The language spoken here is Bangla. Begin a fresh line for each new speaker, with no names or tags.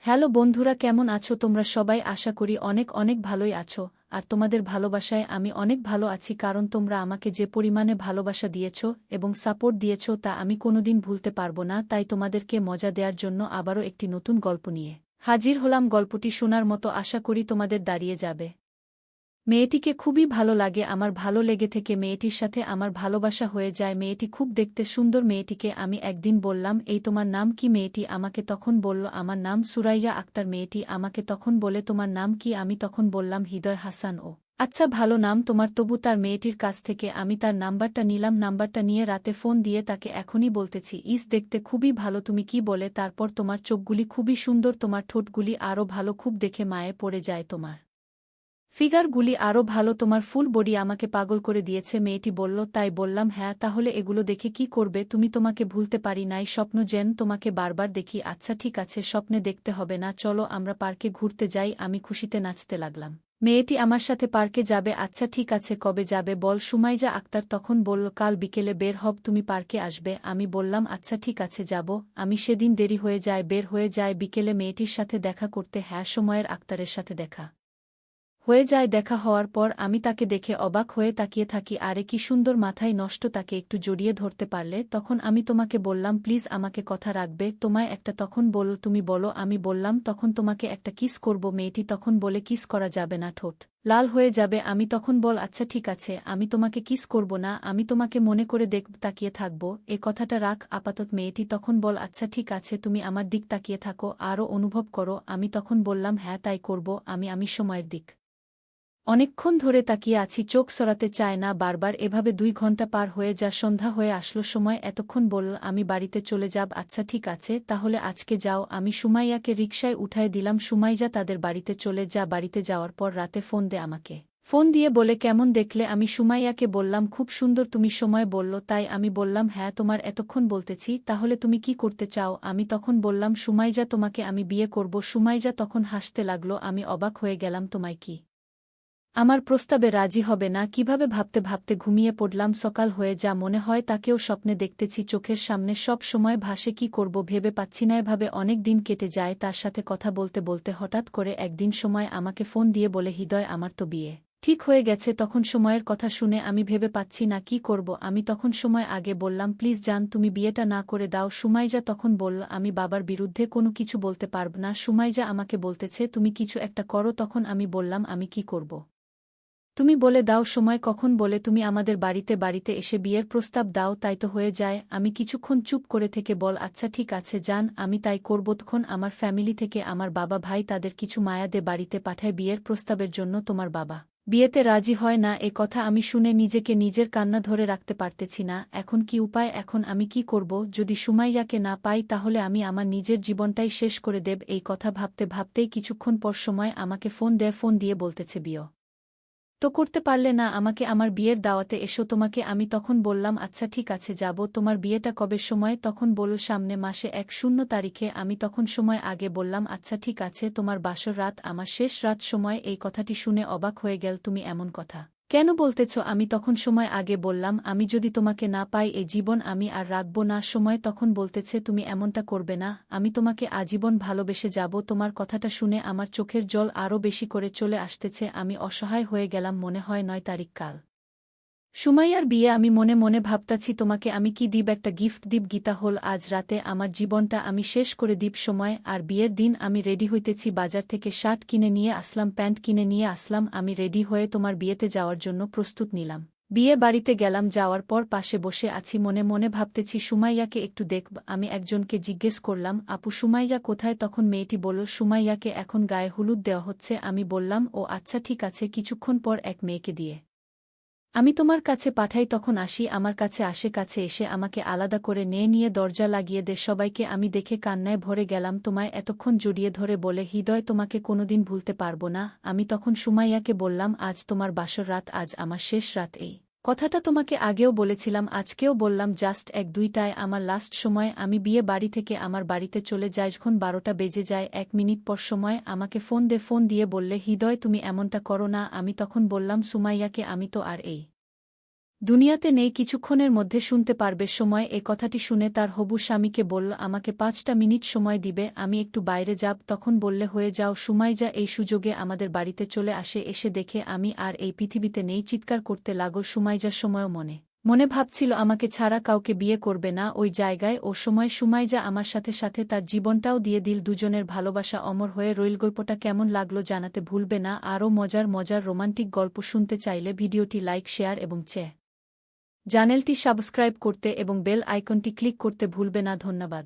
হ্যালো বন্ধুরা, কেমন আছো তোমরা সবাই? আশা করি অনেক অনেক ভালোই আছো। আর তোমাদের ভালোবাসায় আমি অনেক ভালো আছি, কারণ তোমরা আমাকে যে পরিমাণে ভালোবাসা দিয়েছ এবং সাপোর্ট দিয়েছ তা আমি কোনোদিন ভুলতে পারবো না। তাই তোমাদেরকে মজা দেওয়ার জন্য আবারও একটি নতুন গল্প নিয়ে হাজির হলাম। গল্পটি শোনার মতো আশা করি তোমাদের দাঁড়িয়ে যাবে। মেয়েটিকে খুবই ভালো লাগে, আমার ভালো লেগে থেকে মেয়েটির সাথে আমার ভালোবাসা হয়ে যায়। মেয়েটি খুব দেখতে সুন্দর। মেয়েটিকে আমি একদিন বললাম, এই তোমার নাম কি? মেয়েটি আমাকে তখন বলল, আমার নাম সুরাইয়া আক্তার। মেয়েটি আমাকে তখন বলে, তোমার নাম কি? আমি তখন বললাম, হৃদয় হাসান। ও আচ্ছা, ভালো নাম তোমার। তবু তার মেয়েটির কাছ থেকে আমি তার নাম্বারটা নিলাম। নাম্বারটা নিয়ে রাতে ফোন দিয়ে তাকে এখনই বলতেছি, ইস দেখতে খুবই ভালো, তুমি কি বলে? তারপর তোমার চোখগুলি খুবই সুন্দর, তোমার ঠোঁটগুলি আরও ভালো, খুব দেখে মায়ে পড়ে যায়, তোমার ফিগারগুলি আরও ভালো, তোমার ফুল বডি আমাকে পাগল করে দিয়েছে। মেয়েটি বলল, তাই বললাম, হ্যাঁ। তাহলে এগুলো দেখে কি করবে তুমি? তোমাকে ভুলতে পারি নাই, স্বপ্ন যেন তোমাকে বারবার দেখি। আচ্ছা ঠিক আছে, স্বপ্নে দেখতে হবে না, চলো আমরা পার্কে ঘুরতে যাই। আমি খুশিতে নাচতে লাগলাম। মেয়েটি আমার সাথে পার্কে যাবে? আচ্ছা ঠিক আছে, কবে যাবে বল? সুমাইজা আক্তার তখন বলল, কাল বিকেলে বের হব, তুমি পার্কে আসবে? আমি বললাম, আচ্ছা ঠিক আছে যাব। আমি সেদিন দেরি হয়ে যায়, বের হয়ে যায় বিকেলে মেয়েটির সাথে দেখা করতে। হ্যাঁ, সময়ের আক্তারের সাথে দেখা হয়ে যায়। দেখা হওয়ার পর আমি তাকে দেখে অবাক হয়ে তাকিয়ে থাকি। আরে কি সুন্দর, মাথায় নষ্ট। তাকে একটু জড়িয়ে ধরতে পারলে তখন আমি তোমাকে বললাম, প্লিজ আমাকে কথা রাখবে তোমায় একটা। তখন বলল, তুমি বলো। আমি বললাম, তখন তোমাকে একটা কিস করব। মেয়েটি তখন বলে, কিস করা যাবে না, ঠোঁট লাল হয়ে যাবে। আমি তখন বল, আচ্ছা ঠিক আছে, আমি তোমাকে কিস করব না, আমি তোমাকে মনে করে দেখব, তাকিয়ে থাকব, এ কথাটা রাখ আপাতত। মেয়েটি তখন বল, আচ্ছা ঠিক আছে, তুমি আমার দিক তাকিয়ে থাকো, আরও অনুভব করো। আমি তখন বললাম, হ্যাঁ তাই করব। আমি সময়ের দিক অনেকক্ষণ ধরে তাকিয়ে আছি, চোখ সরাতে চায় না বারবার। এভাবে 2 ঘন্টা পার হয়ে যা, সন্ধ্যা হয়ে আসলো। সময় এতক্ষণ বলল, আমি বাড়িতে চলে যাব। আচ্ছা ঠিক আছে, তাহলে আজকে যাও। আমি সুমাইয়াকে রিকশায় উঠায় দিলাম। সুমাইয়া তাদের বাড়িতে চলে যা। বাড়িতে যাওয়ার পর রাতে ফোন দে আমাকে। ফোন দিয়ে বলে, কেমন দেখলে? আমি সুমাইয়াকে বললাম, খুব সুন্দর। তুমি? সময় বলল, তাই? আমি বললাম, হ্যাঁ তোমার এতক্ষণ বলতেছি, তাহলে তুমি কি করতে চাও? আমি তখন বললাম, সুমাইজা তোমাকে আমি বিয়ে করব। সুমাইজা তখন হাসতে লাগলো। আমি অবাক হয়ে গেলাম, তোমায় কি আমার প্রস্তাবে রাজি হবে না? কিভাবে ভাবতে ভাবতে ঘুমিয়ে পড়লাম। সকাল হয়ে যা, মনে হয় তাকেও স্বপ্নে দেখতেছি, চোখের সামনে সব সময় ভাসে। কি করব ভেবে পাচ্ছি না। এভাবে অনেক দিন কেটে যায়। তার সাথে কথা বলতে বলতে হঠাৎ করে একদিন সময় আমাকে ফোন দিয়ে বলে, হৃদয় আমার তো বিয়ে ঠিক হয়ে গেছে। তখন সময়ের কথা শুনে আমি ভেবে পাচ্ছি না কি করব। আমি তখন সময় আগে বললাম, প্লিজ জান, তুমি বিয়েটা না করে দাও। সুমাইজা তখন বলল, আমি বাবার বিরুদ্ধে কোনো কিছু বলতে পারব না। সুমাইজা আমাকে বলতেছে, তুমি কিছু একটা করো। তখন আমি বললাম, আমি কি করব তুমি বলে দাও। সময় কখন বলে, তুমি আমাদের বাড়িতে বাড়িতে এসে বিয়ের প্রস্তাব দাও, তাই তো হয়ে যায়। আমি কিছুক্ষণ চুপ করে থেকে বল, আচ্ছা ঠিক আছে জান, আমি তাই করব। তখন আমার ফ্যামিলি থেকে আমার বাবা ভাই তাদের কিছু মায়াদে বাড়িতে পাঠায় বিয়ের প্রস্তাবের জন্য। তোমার বাবা বিয়েতে রাজি হয় না, এ কথা আমি শুনে নিজেকে নিজের কান্না ধরে রাখতে পারতেছি না। এখন কি উপায়? এখন আমি কি করব? যদি সুমাইয়াকে না পাই তাহলে আমি আমার নিজের জীবনটাই শেষ করে দেব। এই কথা ভাবতে ভাবতেই কিছুক্ষণ পর সময় আমাকে ফোন দেয়। ফোন দিয়ে বলতেছে, বিয়ে তো করতে পারলে না আমাকে? আমার বিয়ের দাওয়াতে এসো তোমাকে। আমি তখন বললাম, আচ্ছা ঠিক আছে যাব। তোমার বিয়েটা কবে? সময় তখন বলল, সামনে মাসে 1 তারিখে। আমি তখন সময় আগে বললাম, আচ্ছা ঠিক আছে, তোমার বাসর রাত আমার শেষ রাত। সময় এই কথাটি শুনে অবাক হয়ে গেল, তুমি এমন কথা কেন বলতেছ? আমি তখন সময় আগে বললাম, আমি যদি তোমাকে না পাই এই জীবন আমি আর রাখব না। সময় তখন বলতেছে, তুমি এমনটা করবে না, আমি তোমাকে আজীবন ভালোবেসে যাব। তোমার কথাটা শুনে আমার চোখের জল আরও বেশি করে চলে আসতেছে। আমি অসহায় হয়ে গেলাম। মনে হয় 9 তারিখ কাল সুমাইয়ার বিয়ে। আমি মনে মনে ভাবতাছি, তোমাকে আমি কি দিব? একটা গিফট দিব। গীতা হল আজ রাতে আমার জীবনটা আমি শেষ করে দিব। সময় আর বিয়ের দিন আমি রেডি হইতেছি, বাজার থেকে শার্ট কিনে নিয়ে আসলাম, প্যান্ট কিনে নিয়ে আসলাম। আমি রেডি হয়ে তোমার বিয়েতে যাওয়ার জন্য প্রস্তুত নিলাম। বিয়ে বাড়িতে গেলাম, যাওয়ার পর পাশে বসে আছি, মনে মনে ভাবতেছি সুমাইয়াকে একটু দেখব। আমি একজনকে জিজ্ঞেস করলাম, আপু সুমাইয়া কোথায়? তখন মেয়েটি বলল, সুমাইয়াকে এখন গায়ে হলুদ দেওয়া হচ্ছে। আমি বললাম, ও আচ্ছা ঠিক আছে, কিছুক্ষণ পর এক মেয়েকে দিয়ে আমি তোমার কাছে পাঠাই, তখন আসি। আমার কাছে আসে, কাছে এসে আমাকে আলাদা করে নিয়ে দরজা লাগিয়ে দে। সবাইকে আমি দেখে কান্নায় ভরে গেলাম। তোমায় এতক্ষণ জড়িয়ে ধরে বলে, হৃদয় তোমাকে কোনোদিন ভুলতে পারবো না। আমি তখন সুমাইয়াকে বললাম, আজ তোমার বাসর রাত, আজ আমার শেষ রাত। এই কথাটা তোমাকে আগেও বলেছিলাম, আজকেও বললাম, জাস্ট 1-2টায় আমার লাস্ট সময়। আমি বিয়ে বাড়ি থেকে আমার বাড়িতে চলে যাই, যখন 12টা বেজে যায় 1 মিনিট পর সময় আমাকে ফোন ফোন দিয়ে বললে, হৃদয় তুমি এমনটা করো না। আমি তখন বললাম সুমাইয়াকে, আমি তো আর এই দুনিয়াতে নেই, কিছুক্ষণের মধ্যে শুনতে পারবে। সময় এ কথাটি শুনে তার হবু স্বামীকে বলল, আমাকে 5টা মিনিট সময় দিবে, আমি একটু বাইরে যাব। তখন বললে, হয়ে যাও। সুমাইজা এই সুযোগে আমাদের বাড়িতে চলে আসে। এসে দেখে আমি আর এই পৃথিবীতে নেই, চিৎকার করতে লাগল। সুমাইজার সময়ও মনে মনে ভাবছিল আমাকে ছাড়া কাউকে বিয়ে করবে না। ওই জায়গায় ও সময় সুমাইজা আমার সাথে সাথে তার জীবনটাও দিয়ে দিল। দুজনের ভালোবাসা অমর হয়ে রইল। গল্পটা কেমন লাগলো জানাতে ভুলবে না। আরও মজার মজার রোমান্টিক গল্প শুনতে চাইলে ভিডিওটি লাইক, শেয়ার এবং চ্যানেলটি সাবস্ক্রাইব করতে এবং বেল আইকনটি ক্লিক করতে ভুলবে না। ধন্যবাদ।